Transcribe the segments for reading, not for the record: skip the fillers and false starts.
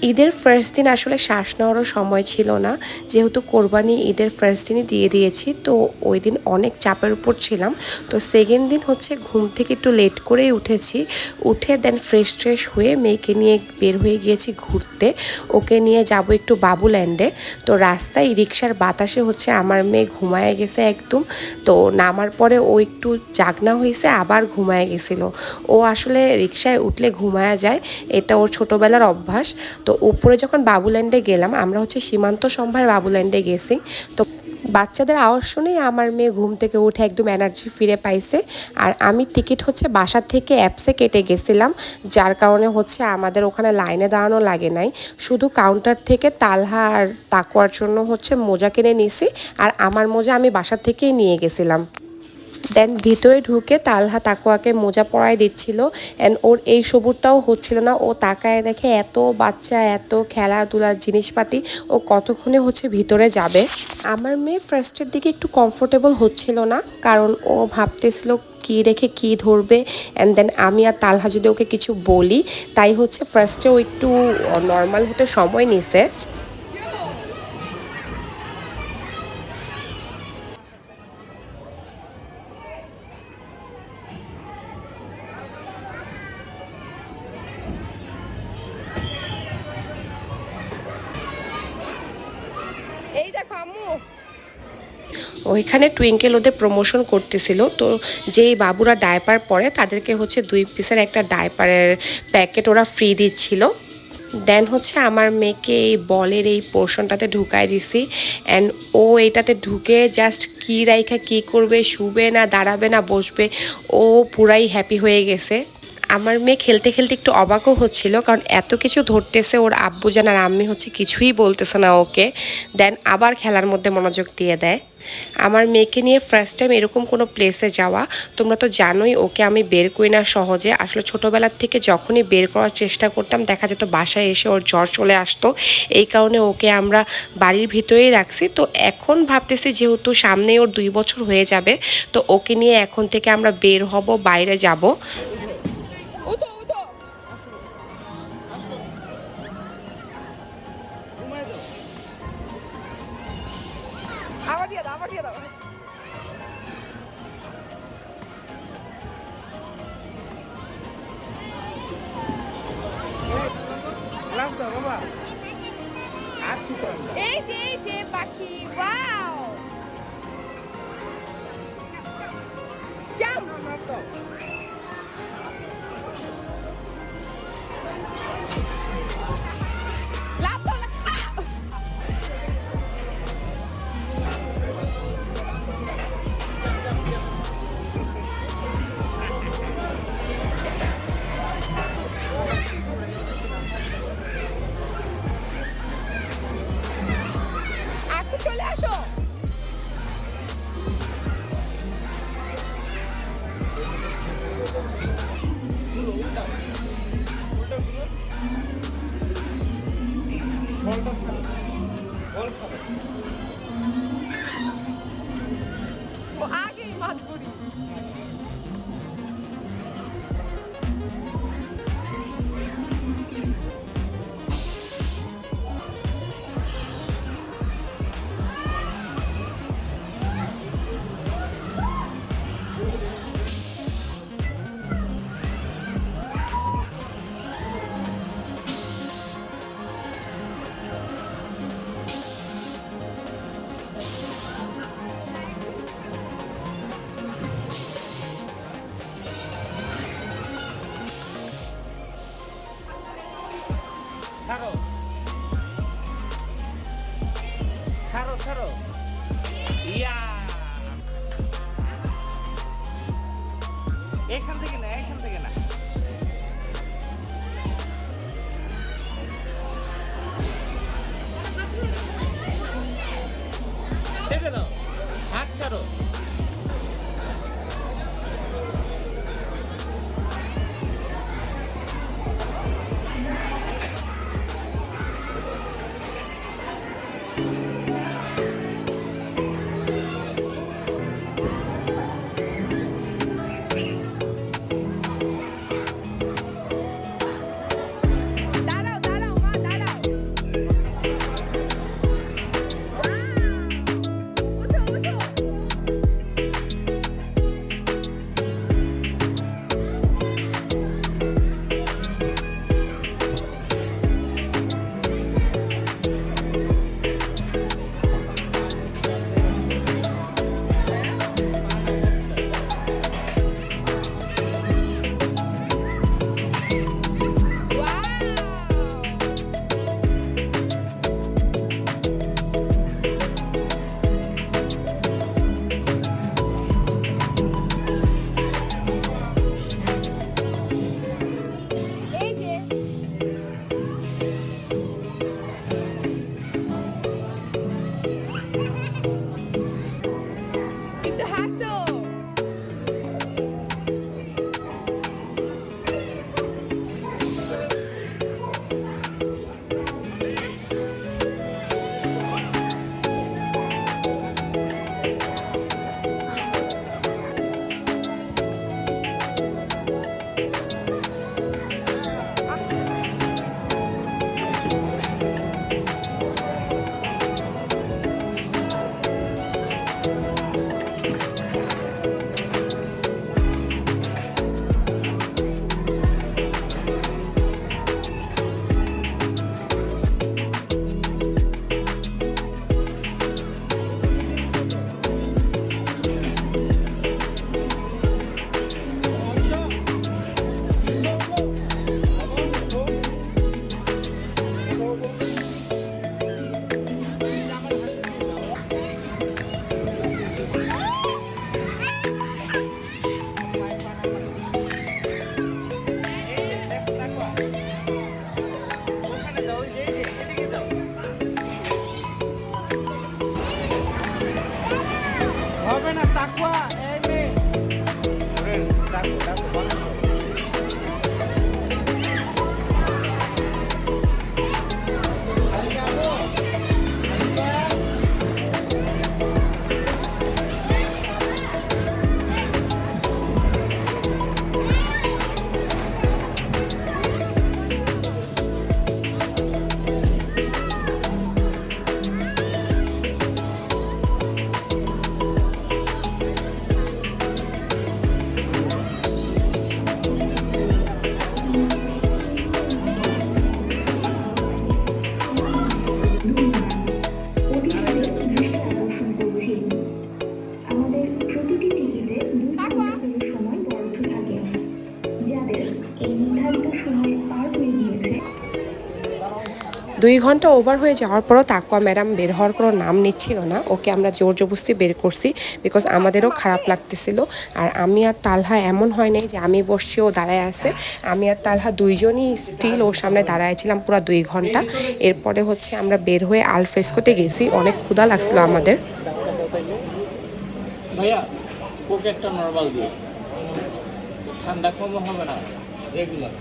ঈদের ফার্স্ট দিন আসলে শ্বাস নেওয়ারও সময় ছিল না, যেহেতু কোরবানি ঈদের ফার্স্ট দিনই দিয়ে দিয়েছি, তো ওই দিন অনেক চাপের উপর ছিলাম। তো সেকেন্ড দিন হচ্ছে ঘুম থেকে একটু লেট করেই উঠেছি, উঠে দেন ফ্রেশ ট্রেশ হয়ে মেয়েকে নিয়ে বের হয়ে গিয়েছি ঘুরতে। ওকে নিয়ে যাব একটু বাবুল্যান্ডে। তো রাস্তায় রিক্সার বাতাসে হচ্ছে আমার মেয়ে ঘুমায় গেছে একদম। তো নামার পরে ও একটু জাগনা হয়েছে, আবার ঘুমায় গেছিলো। ও আসলে রিক্সায় উঠলে ঘুমায়া যায়, এটা ওর ছোটোবেলার অভ্যাস। তো উপরে যখন বাবুল্যান্ডে গেলাম, আমরা হচ্ছে সীমান্ত সম্ভার বাবুল্যান্ডে গেছি। তো বাচ্চাদের আওয়াজ শুনেই আমার মেয়ে ঘুম থেকে উঠে একদম এনার্জি ফিরে পাইছে। আর আমি টিকিট হচ্ছে বাসা থেকে অ্যাপসে কেটে গেছিলাম, যার কারণে হচ্ছে আমাদের ওখানে লাইনে দাঁড়ানো লাগে নাই। শুধু কাউন্টার থেকে তালহা আর তাকুয়ার জন্য হচ্ছে মোজা কিনে নিছি, আর আমার মোজা আমি বাসা থেকেই নিয়ে গেছিলাম। দেন ভিতরে ঢুকে তালহা তাকুয়াকে মোজা পরাই দিচ্ছিল, অ্যান্ড ওর এই সবুরটাও হচ্ছিল না। ও তাকায় দেখে এত বাচ্চা, এত খেলাধুলার জিনিসপাতি, ও কতক্ষণে হচ্ছে ভিতরে যাবে। আমার মেয়ে ফার্স্টের দিকে একটু কমফোর্টেবল হচ্ছিল না, কারণ ও ভাবতেছিল কী রেখে কী ধরবে, অ্যান্ড দেন আমি আর তালহা যদি ওকে কিছু বলি, তাই হচ্ছে ফার্স্টে ও একটু নর্মাল হতে সময় নিছে। এই দেখো আম্মু, ওইখানে টুইঙ্কেল ওদের প্রমোশন করতেছিল। তো যেই বাবুরা ডায়পার পরে তাদেরকে হচ্ছে 2 পিসের একটা ডায়পারের প্যাকেট ওরা ফ্রি দিচ্ছিল। দেন হচ্ছে আমার মেয়েকে এই বলের এই পোর্শনটাতে ঢুকাই দিছি, অ্যান্ড ও এইটাতে ঢুকে জাস্ট কী রাইখা কী করবে, শুবে না দাঁড়াবে না বসবে, ও পুরাই হ্যাপি হয়ে গেছে। আমার মেয়ে খেলতে খেলতে একটু অবাকও হচ্ছিল, কারণ এত কিছু ধরতেছে, ওর আব্বুজান আর আম্মি হচ্ছে কিছুই বলতেছে না ওকে। দেন আবার খেলার মধ্যে মনোযোগ দিয়ে দেয়। আমার মেয়েকে নিয়ে ফার্স্ট টাইম এরকম কোনো প্লেসে যাওয়া। তোমরা তো জানোই ওকে আমি বের করি না সহজে, আসলে ছোটোবেলার থেকে যখনই বের করার চেষ্টা করতাম দেখা যেত বাসায় এসে ওর জ্বর চলে আসতো। এই কারণে ওকে আমরা বাড়ির ভিতরেই রাখছি। তো এখন ভাবতেছি যেহেতু সামনেই ওর 2 বছর হয়ে যাবে, তো ওকে নিয়ে এখন থেকে আমরা বের হব, বাইরে যাব। আবার দিয়ে দাও, আবার দিয়ে দাও। এই যে পাখি, ওয়াও, জাম্প। লাভ দাও না। আকু চলে আসো। ও আগেই মাছ ধরি। ছাড়ো, ছাড়ো, ছাড়ো, ইয়া, এখান থেকে না, এখান থেকে না। ছেড়ে দাও, হাত ছাড়ো। হবে না তাকুয়া এই মে ডাকো ডাকো বানাও 2 ঘন্টা ওভার হয়ে যাওয়ার পরও তাকুয়া ম্যাডাম বের হওয়ার কোনো নাম নিচ্ছিল না। ওকে আমরা জোর জবরদস্তি বের করছি, বিকজ আমাদেরও খারাপ লাগতেছিল। আর আমি আর তালহা এমন হয় নাই যে আমি বসছি ও দাঁড়ায় আছে, আমি আর তালহা দুইজনই স্টিল ওর সামনে দাঁড়াইছিলাম পুরো 2 ঘন্টা। এরপরে হচ্ছে আমরা বের হয়ে আলফ্রেস্কোতে গেছি, অনেক ক্ষুধা লাগছিল আমাদের। ভাইয়া কোক একটা নরমাল দিও, ঠান্ডা কম হবে না রেগুলার।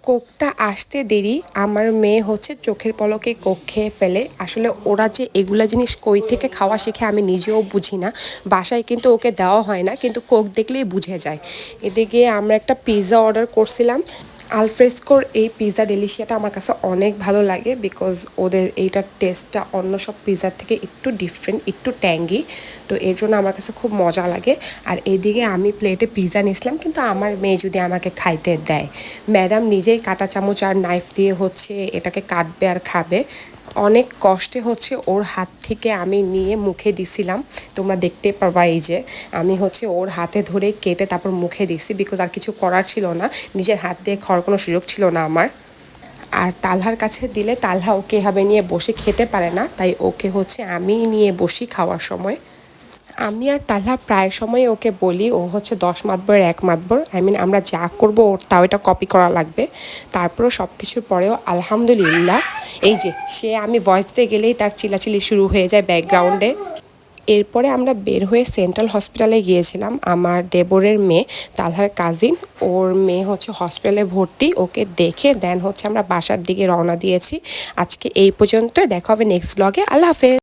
কোকটা আসতে দেরি, আমার মেয়ে হচ্ছে চোখের পলকে কোক খেয়ে ফেলে। আসলে ওরা যে এগুলা জিনিস কই থেকে খাওয়া শিখে আমি নিজেও বুঝি না। বাসায় কিন্তু ওকে দেওয়া হয় না, কিন্তু কোক দেখলেই বুঝে যায়। এদিকে আমরা একটা পিৎজা অর্ডার করছিলাম। আলফ্রেস্কোর এই পিৎজা ডেলিশিয়াটা আমার কাছে অনেক ভালো লাগে, বিকজ ওদের এইটার টেস্টটা অন্য সব পিৎজার থেকে একটু ডিফারেন্ট, একটু ট্যাঙ্গি। তো এর জন্য আমার কাছে খুব মজা লাগে। আর এদিকে আমি প্লেটে পিৎজা নিয়েছিলাম, কিন্তু আমার মেয়ে যদি আমাকে খাইতে দেয়, ম্যাডাম নিজেই কাঁটা চামচ আর নাইফ দিয়ে হচ্ছে এটাকে কাটবে আর খাবে। অনেক কষ্টে হচ্ছে ওর হাত থেকে আমি নিয়ে মুখে দিছিলাম, তোমরা দেখতে পারবা। এই যে আমি হচ্ছে ওর হাতে ধরে কেটে তারপর মুখে দিছি, বিকজ আর কিছু করার ছিল না, নিজের হাত দিয়ে খাওয়ার কোনো সুযোগ ছিল না আমার। আর তালহার কাছে দিলে তালহা ওকে এভাবে নিয়ে বসে খেতে পারে না, তাই ওকে হচ্ছে আমি নিয়ে বসি খাওয়ার সময়। আমি আর তালহা প্রায় সময় ওকে বলি ও হচ্ছে 10 মাতবর 1 মাতবর, আমরা যা করব ওর তাও এটা কপি করা লাগবে। তারপরেও সব কিছুর পরেও আলহামদুলিল্লাহ, এই যে সে আমি ভয়েস দিতে গেলেই তার চিল্লাচিল্লি শুরু হয়ে যায় ব্যাকগ্রাউন্ডে। এরপরে আমরা বের হয়ে সেন্ট্রাল হসপিটালে গিয়েছিলাম। আমার দেবরের মেয়ে, তালহার কাজিন, ওর মেয়ে হচ্ছে হসপিটালে ভর্তি। ওকে দেখে দেন হচ্ছে আমরা বাসার দিকে রওনা দিয়েছি। আজকে এই পর্যন্ত, দেখা হবে নেক্সট ব্লগে। আল্লাহ হাফেজ।